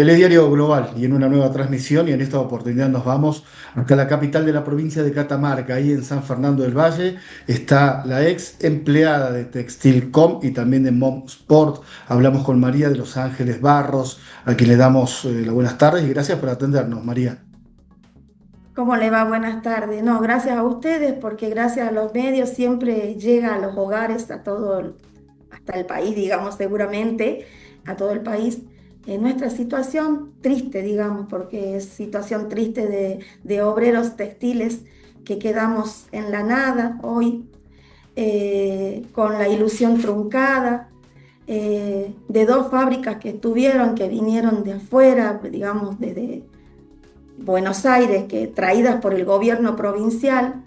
Telediario Global y en una nueva transmisión y en esta oportunidad nos vamos acá a la capital de la provincia de Catamarca, ahí en San Fernando del Valle está la ex empleada de Textilcom y también de Mom Sport. Hablamos con María de Los Ángeles Barros, a quien le damos las buenas tardes y gracias por atendernos, María. ¿Cómo le va? Buenas tardes. No, gracias a ustedes, porque gracias a los medios siempre llega a los hogares, a hasta el país, digamos, seguramente, a todo el país, nuestra situación triste, digamos, porque es situación triste de obreros textiles que quedamos en la nada hoy, con la ilusión truncada, de dos fábricas que vinieron de afuera, digamos, desde Buenos Aires, que traídas por el gobierno provincial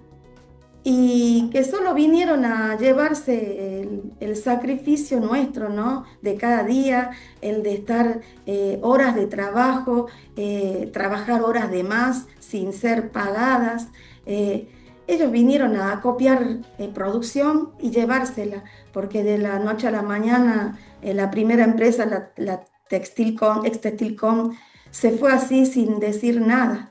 y que solo vinieron a llevarse el sacrificio nuestro, ¿no? De cada día, el de estar horas de trabajo, trabajar horas de más sin ser pagadas. Eh, Ellos vinieron a copiar producción y llevársela, porque de la noche a la mañana la primera empresa, la Textilcom, ex Textilcom, se fue así sin decir nada.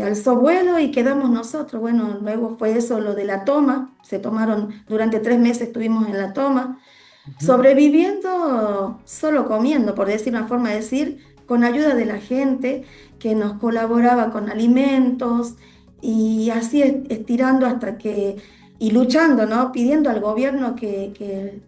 Alzó vuelo y quedamos nosotros. Bueno, luego fue eso lo de la toma. Se tomaron, durante 3 meses estuvimos en la toma, Ujú. sobreviviendo, solo comiendo, por decir una forma de decir, con ayuda de la gente que nos colaboraba con alimentos y así estirando hasta que, y luchando, ¿no? Pidiendo al gobierno que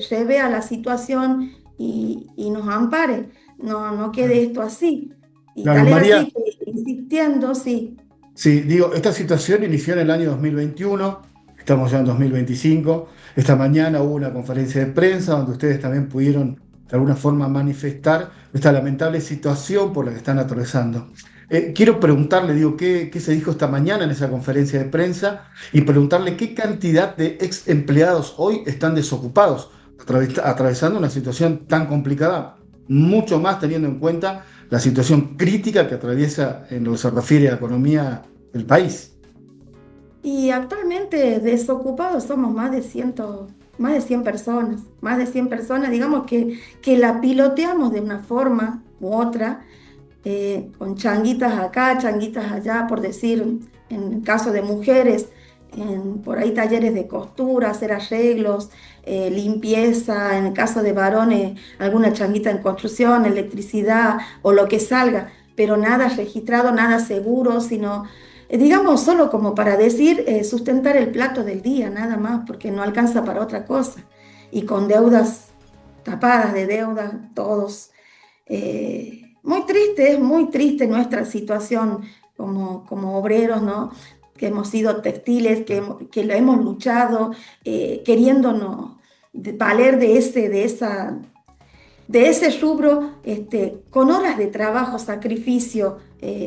revea la situación y nos ampare, no quede esto así. Y Claro, tal es María, así que insistiendo, sí. sí, digo, esta situación inició en el año 2021, estamos ya en 2025. Esta mañana hubo una conferencia de prensa donde ustedes también pudieron de alguna forma manifestar esta lamentable situación por la que están atravesando. Quiero preguntarle, digo, ¿qué se dijo esta mañana en esa conferencia de prensa? Y preguntarle qué cantidad de ex empleados hoy están desocupados, atravesando una situación tan complicada, mucho más teniendo en cuenta la situación crítica que atraviesa en lo que se refiere a la economía del país. Y actualmente desocupados somos más de 100 personas, más de 100 personas, digamos que la piloteamos de una forma u otra, con changuitas acá, changuitas allá, por decir, en el caso de mujeres, por ahí talleres de costura, hacer arreglos, limpieza, en el caso de varones, alguna changuita en construcción, electricidad o lo que salga, pero nada registrado, nada seguro, sino digamos, solo como para decir, sustentar el plato del día, nada más, porque no alcanza para otra cosa. Y con deudas tapadas de deudas, todos. Es muy triste nuestra situación como obreros, ¿no? Que hemos sido textiles, que lo hemos luchado, queriéndonos valer de ese rubro, con horas de trabajo, sacrificio,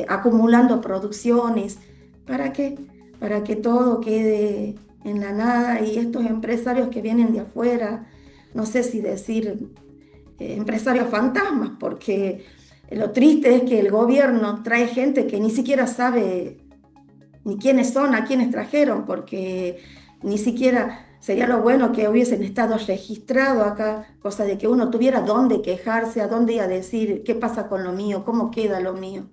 acumulando producciones. ¿Para qué? Para que todo quede en la nada y estos empresarios que vienen de afuera, no sé si decir empresarios fantasmas, porque lo triste es que el gobierno trae gente que ni siquiera sabe ni quiénes son, a quiénes trajeron, porque ni siquiera sería lo bueno que hubiesen estado registrados acá, cosa de que uno tuviera dónde quejarse, a dónde ir a decir qué pasa con lo mío, cómo queda lo mío.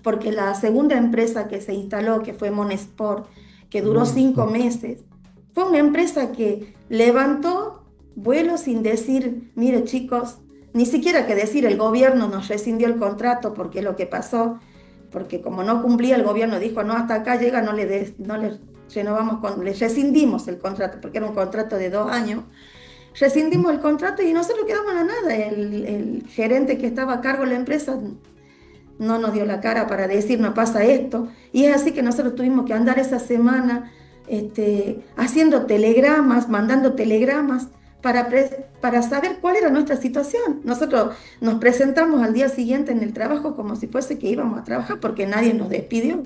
Porque la segunda empresa que se instaló, que fue Monesport, que duró Bueno, 5 meses, fue una empresa que levantó vuelo sin decir, mire chicos, ni siquiera que decir el gobierno nos rescindió el contrato porque es lo que pasó, porque como no cumplía el gobierno dijo, no, hasta acá llega, no le renovamos, le rescindimos el contrato, porque era un contrato de 2 años, rescindimos el contrato y nosotros quedamos en la nada. El gerente que estaba a cargo de la empresa no nos dio la cara para decir, no pasa esto, y es así que nosotros tuvimos que andar esa semana, haciendo telegramas, mandando telegramas para saber cuál era nuestra situación. Nosotros nos presentamos al día siguiente en el trabajo como si fuese que íbamos a trabajar porque nadie nos despidió.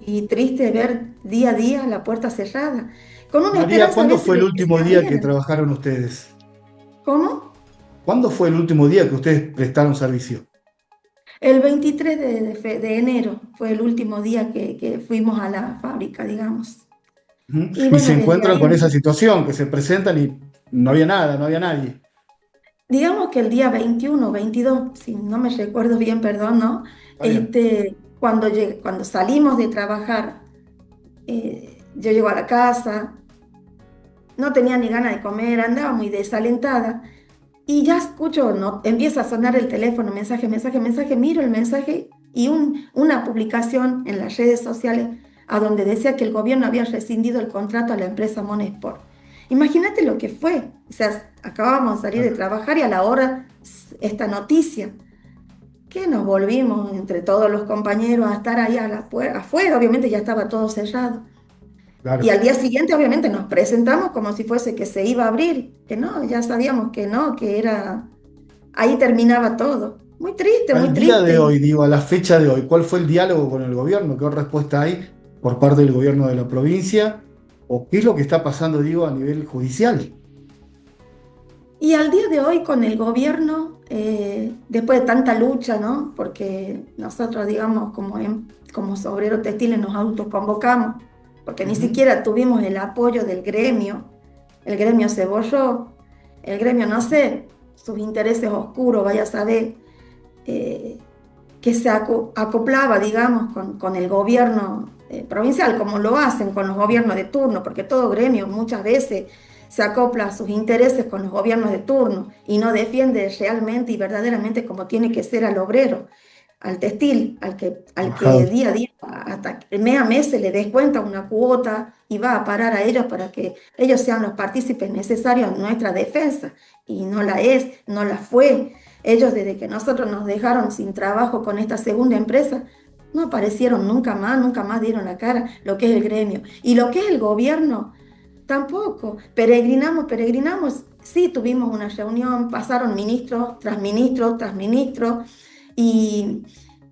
Y triste ver día a día la puerta cerrada, con una María, esperanza a ¿cuándo veces fue el de que se último día que abriera. trabajaron ustedes? ¿Cómo? ¿Cuándo fue el último día que ustedes prestaron servicio? El 23 de enero fue el último día que fuimos a la fábrica, digamos. Ujú. Y Y se bueno, desde encuentran ahí con esa situación, que se presentan y no había nada, no había nadie. Digamos que el día 21 o 22, si no me recuerdo bien, perdón, ¿no? Está bien. Cuando salimos de trabajar, yo llego a la casa, no tenía ni ganas de comer, andaba muy desalentada y ya escucho, no, empieza a sonar el teléfono, mensaje, mensaje, mensaje, miro el mensaje y una publicación en las redes sociales a donde decía que el gobierno había rescindido el contrato a la empresa Monesport. Imagínate lo que fue, o sea, acabábamos de salir de trabajar y a la hora esta noticia, que nos volvimos entre todos los compañeros a estar ahí afuera, obviamente ya estaba todo cerrado. Y Claro. al día siguiente, obviamente, nos presentamos como si fuese que se iba a abrir, que no, ya sabíamos que no, que era, ahí terminaba todo. Muy triste, muy Al día de triste. hoy, digo, a la fecha de hoy, ¿cuál fue el diálogo con el gobierno? ¿Qué respuesta hay por parte del gobierno de la provincia? ¿O qué es lo que está pasando, digo, a nivel judicial? Y al día de hoy con el gobierno, después de tanta lucha, ¿no? Porque nosotros, digamos, como obreros textiles nos autoconvocamos, porque ni Ujú. siquiera tuvimos el apoyo del gremio. El gremio se borró, el gremio, no sé, sus intereses oscuros, vaya a saber. eh, que se acoplaba, digamos, con el gobierno provincial, como lo hacen con los gobiernos de turno, porque todo gremio muchas veces se acopla a sus intereses con los gobiernos de turno y no defiende realmente y verdaderamente como tiene que ser al obrero, al textil, al que Trabajador. día a día, hasta mes a mes se le descuenta una cuota y va a parar a ellos para que ellos sean los partícipes necesarios en nuestra defensa. Y no la es, no la fue. Ellos desde que nosotros nos dejaron sin trabajo con esta segunda empresa, no aparecieron nunca más dieron la cara lo que es el gremio. Y lo que es el gobierno, tampoco. Peregrinamos, peregrinamos. Sí, tuvimos una reunión, pasaron ministros tras ministros tras ministros y,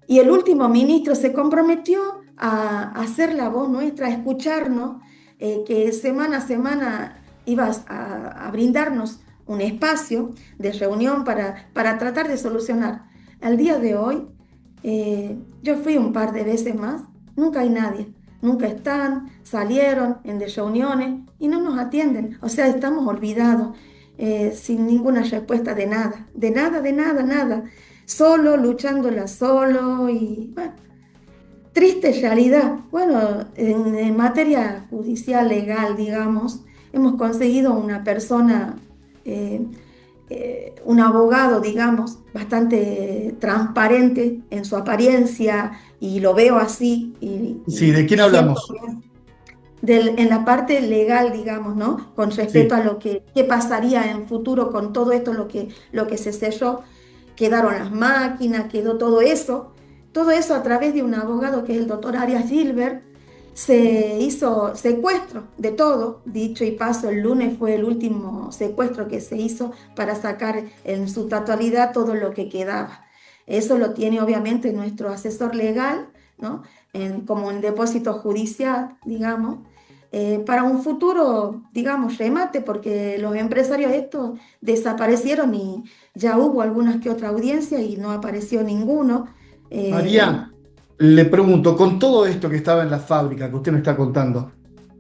y el último ministro se comprometió a hacer la voz nuestra, a escucharnos, que semana a semana iba a brindarnos un espacio de reunión para tratar de solucionar. Al día de hoy, yo fui un par de veces más, nunca hay nadie, nunca están, salieron en de reuniones y no nos atienden. O sea, estamos olvidados, sin ninguna respuesta de nada, de nada, de nada, nada. Solo, luchándola solo y bueno, triste realidad. Bueno, en materia judicial, legal, digamos, hemos conseguido una persona, eh, un abogado, digamos, bastante transparente en su apariencia y lo veo así Sí, ¿de quién y siento hablamos? en la parte legal, digamos, ¿no? Con respecto Sí. a lo que qué pasaría en futuro con todo esto, lo que se cerró, quedaron las máquinas, quedó todo eso. Todo eso a través de un abogado que es el doctor Arias Gilbert, se hizo secuestro de todo. Dicho y paso, el lunes fue el último secuestro que se hizo para sacar en su totalidad todo lo que quedaba. Eso lo tiene obviamente nuestro asesor legal, ¿no? Como un depósito judicial, digamos, para un futuro, digamos, remate, porque los empresarios estos desaparecieron y ya hubo algunas que otra audiencia y no apareció ninguno. Eh, María, le pregunto, con todo esto que estaba en la fábrica que usted me está contando,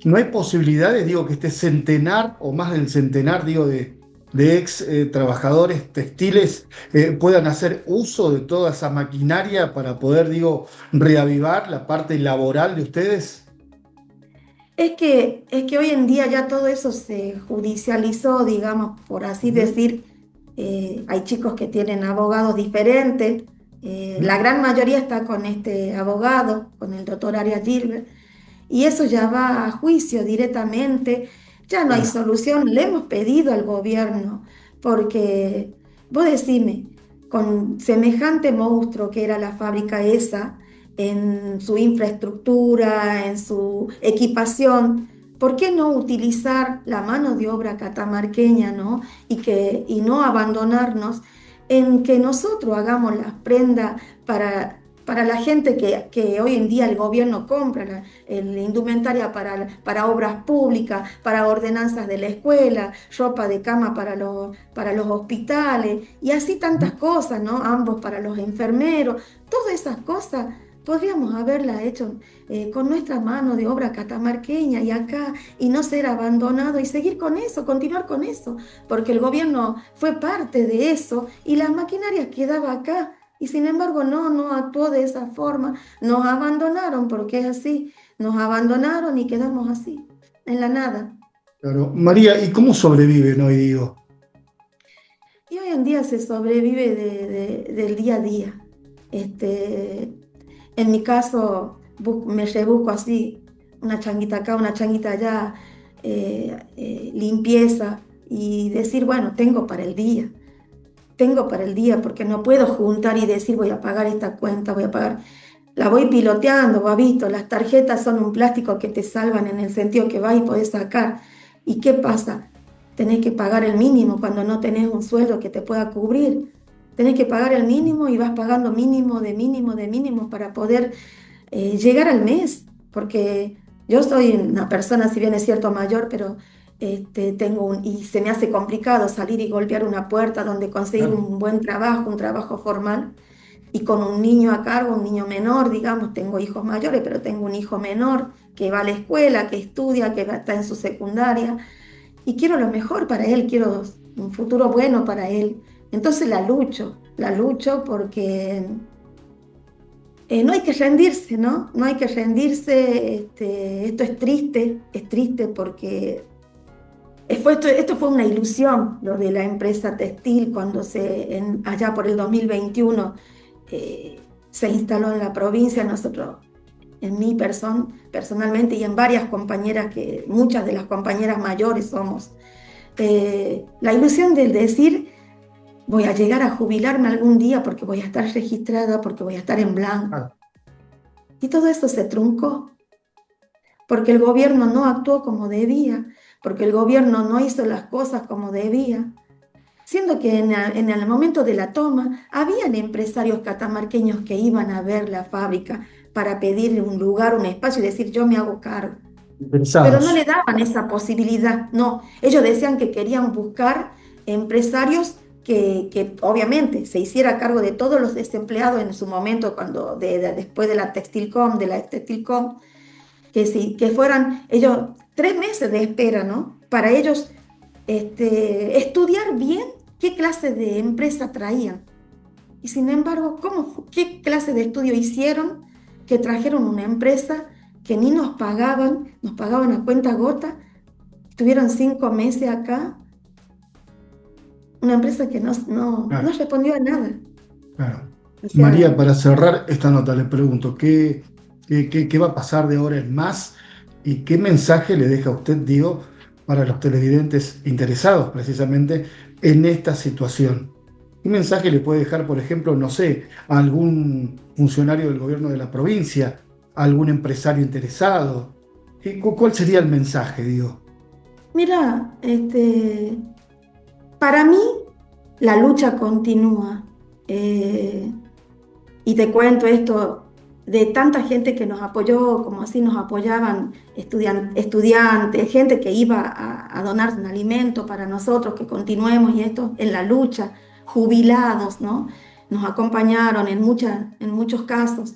¿no hay posibilidades, digo, que este centenar o más del centenar, digo, de ex trabajadores textiles puedan hacer uso de toda esa maquinaria para poder, digo, reavivar la parte laboral de ustedes? es que hoy en día ya todo eso se judicializó, digamos, por así Ujú, decir. Hay chicos que tienen abogados diferentes. La ujú. gran mayoría está con este abogado, con el doctor Arias Gilbert. Y eso ya va a juicio directamente, ya no hay Claro. solución, le hemos pedido al gobierno, porque vos decime, con semejante monstruo que era la fábrica esa, en su infraestructura, en su equipación, ¿por qué no utilizar la mano de obra catamarqueña, ¿no? Y no abandonarnos en que nosotros hagamos las prendas para la gente que hoy en día el gobierno compra la indumentaria para obras públicas, para ordenanzas de la escuela, ropa de cama para los hospitales y así tantas Ujú. cosas, ¿no? Ambos para los enfermeros, todas esas cosas. podríamos haberla hecho con nuestra mano de obra catamarqueña y acá, y no ser abandonado y seguir con eso, continuar con eso, porque el gobierno fue parte de eso y la maquinaria quedaba acá. Y sin embargo no actuó de esa forma. Nos abandonaron porque es así. Nos abandonaron y quedamos así, en la nada. Claro. María, ¿y cómo sobreviven hoy, digo? Y hoy en día se sobrevive del día a día. En mi caso, me rebusco así, una changuita acá, una changuita allá, limpieza y decir, bueno, tengo para el día, porque no puedo juntar y decir, voy a pagar esta cuenta, voy a pagar. La voy piloteando, va visto, las tarjetas son un plástico que te salvan en el sentido que vas y podés sacar. ¿Y qué pasa? Tenés que pagar el mínimo cuando no tenés un sueldo que te pueda cubrir. Tenés que pagar el mínimo y vas pagando mínimo de mínimo de mínimo para poder llegar al mes. Porque yo soy una persona, si bien es cierto, mayor, pero y se me hace complicado salir y golpear una puerta donde conseguir Claro. un buen trabajo, un trabajo formal y con un niño a cargo, un niño menor, digamos, tengo hijos mayores, pero tengo un hijo menor que va a la escuela, que estudia, está en su secundaria, y quiero lo mejor para él, quiero un futuro bueno para él. Entonces la lucho porque no hay que rendirse, ¿no? No hay que rendirse, esto es triste porque esto fue una ilusión, lo de la empresa textil, cuando allá por el 2021 se instaló en la provincia. Nosotros, en mí personalmente y en varias compañeras, que muchas de las compañeras mayores somos, la ilusión del decir, voy a llegar a jubilarme algún día porque voy a estar registrada, porque voy a estar en blanco. Claro. Y todo eso se truncó, porque el gobierno no actuó como debía, porque el gobierno no hizo las cosas como debía. Siendo que en el momento de la toma, habían empresarios catamarqueños que iban a ver la fábrica para pedir un lugar, un espacio y decir, yo me hago cargo. Pero no Interesados. le daban esa posibilidad, no. Ellos decían que querían buscar empresarios que obviamente se hiciera cargo de todos los desempleados en su momento, después de la Textilcom, de la ex Textilcom, que, sí, que fueran ellos 3 meses de espera, ¿no? Para ellos estudiar bien qué clase de empresa traían. Y sin embargo, qué clase de estudio hicieron que trajeron una empresa que ni nos pagaban a cuenta gota, estuvieron 5 meses acá, una empresa que no Claro, respondió a nada. claro. O sea, María, para cerrar esta nota, le pregunto, ¿qué va a pasar de ahora en más? ¿Y qué mensaje le deja usted, digo, para los televidentes interesados precisamente en esta situación? ¿Qué mensaje le puede dejar, por ejemplo, no sé, a algún funcionario del gobierno de la provincia, a algún empresario interesado? ¿Cuál sería el mensaje, digo? mira, para mí la lucha continúa. Eh, Y te cuento esto de tanta gente que nos apoyó, como así nos apoyaban estudiantes, gente que iba a donar un alimento para nosotros, que continuemos y esto en la lucha, jubilados, ¿no? Nos acompañaron en muchos casos.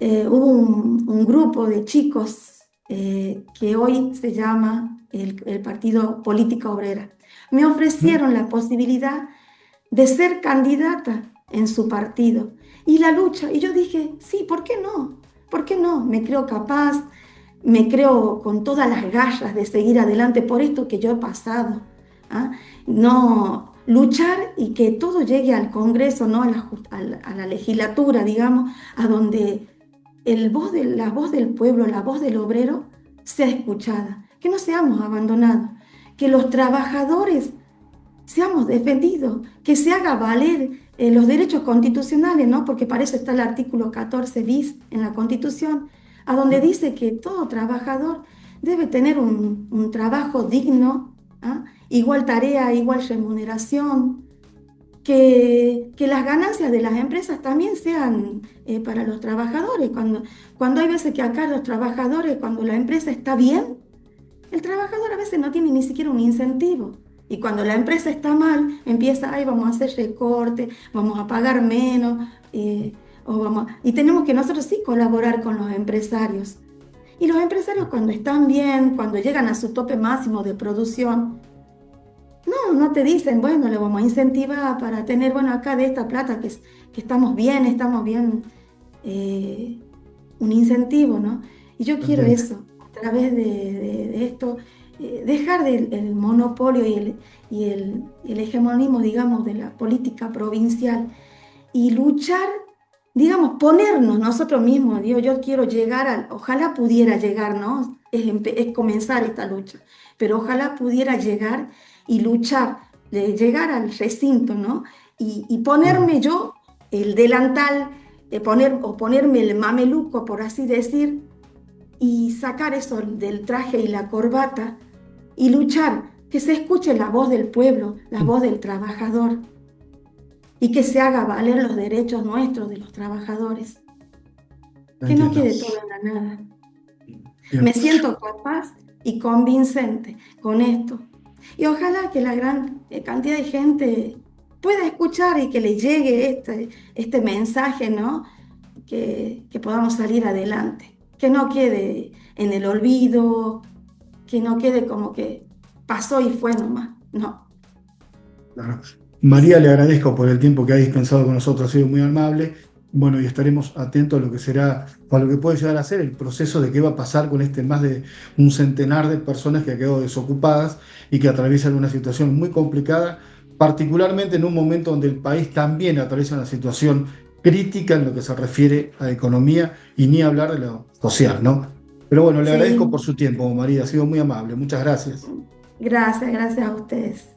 Hubo un grupo de chicos que hoy se llama el Partido Política Obrera. Me ¿Mm? ofrecieron la posibilidad de ser candidata en su partido. Y la lucha, y yo dije, sí, ¿por qué no? ¿Por qué no? Me creo capaz, me creo con todas las garras de seguir adelante por esto que yo he pasado. ¿Ah? No, luchar y que todo llegue al Congreso, ¿no? A la legislatura, digamos, a donde la voz del pueblo, la voz del obrero sea escuchada, que no seamos abandonados, que los trabajadores seamos defendidos, que se haga valer los derechos constitucionales, ¿no? Porque para eso está el artículo 14 bis en la Constitución, a donde dice que todo trabajador debe tener un trabajo digno, ¿ah? Igual tarea, igual remuneración, que las ganancias de las empresas también sean para los trabajadores. Cuando hay veces que acá los trabajadores, cuando la empresa está bien, el trabajador a veces no tiene ni siquiera un incentivo. Y cuando la empresa está mal, empieza, ay, vamos a hacer recorte, vamos a pagar menos. y tenemos que nosotros sí colaborar con los empresarios. Y los empresarios cuando están bien, cuando llegan a su tope máximo de producción, no te dicen, bueno, le vamos a incentivar para tener, bueno, acá de esta plata que estamos bien, un incentivo, ¿no? Y yo quiero Entiendo. eso, a través de esto, dejar el monopolio y el hegemonismo, digamos, de la política provincial y luchar, digamos, ponernos nosotros mismos. Digo, yo quiero llegar ojalá pudiera llegar, ¿no? Es comenzar esta lucha, pero ojalá pudiera llegar y luchar, llegar al recinto, ¿no? Y Claro. ponerme yo el delantal, ponerme el mameluco, por así decir, y sacar eso del traje y la corbata y luchar, que se escuche la voz del pueblo, la voz del trabajador y que se haga valer los derechos nuestros de los trabajadores, que no Entiendo. quede todo en la nada. Bien. Me siento capaz y convincente con esto. Y ojalá que la gran cantidad de gente pueda escuchar y que le llegue este mensaje, ¿no? Que podamos salir adelante, que no quede en el olvido, que no quede como que pasó y fue nomás. No, Claro. es María, le agradezco por el tiempo que ha dispensado con nosotros, ha sido muy amable. Bueno, y estaremos atentos a lo que será, o a lo que puede llegar a ser el proceso de qué va a pasar con este más de un centenar de personas que han quedado desocupadas y que atraviesan una situación muy complicada, particularmente en un momento donde el país también atraviesa una situación crítica en lo que se refiere a economía y ni hablar de lo social, ¿no? Pero bueno, le agradezco por sí. su tiempo, María, ha sido muy amable. Muchas gracias. Gracias, gracias a ustedes.